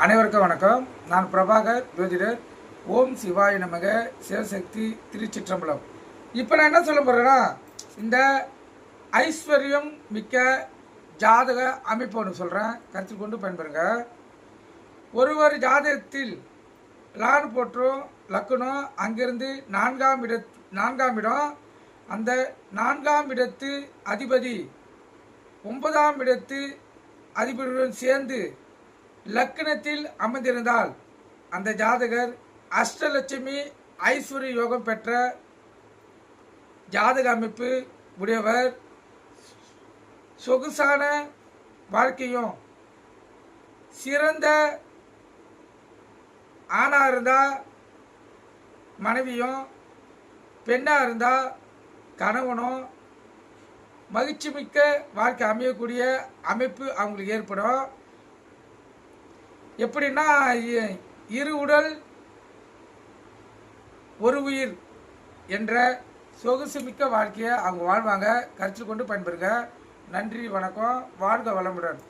அனைவருக்கும் வணக்கம். நான் பிரபாகர் ஜோதிடர். ஓம் சிவாய நமக. சிவசக்தி திருச்சிற்றம்பலம். இப்போ நான் என்ன சொல்ல போகிறேன்னா, இந்த ஐஸ்வர்யம் மிக்க ஜாதக அமைப்பு ஒன்று சொல்கிறேன், கருத்தில் கொண்டு பயன்பெறுங்க. ஒரு ஜாதகத்தில் லான் போற்றும் லக்குனம், அங்கிருந்து நான்காம் இடம், அந்த நான்காம் இடத்து அதிபதி 9ஆம் இடத்து அதிபதியுடன் சேர்ந்து லக்னத்தில் அமர்ந்திருந்தால் அந்த ஜாதகர் அஷ்டலட்சுமி ஐஸ்வர்ய யோகம் பெற்ற ஜாதக அமைப்பு உடையவர். சொகுசான வாழ்க்கையும் சிறந்த ஆணா இருந்தா மனைவியும், பெண்ணா இருந்தா கணவனும் மகிழ்ச்சி மிக்க வாழ்க்கை அமையக்கூடிய அமைப்பு அவங்களுக்கு ஏற்படும். எப்படின்னா, இரு உடல் ஒரு உயிர் என்ற சொகுசு மிக்க வாழ்க்கையை அவங்க வாழ்வாங்க. கருத்தில் கொண்டு பயன்பெறுங்க. நன்றி, வணக்கம். வாழ்க வளமுடன்.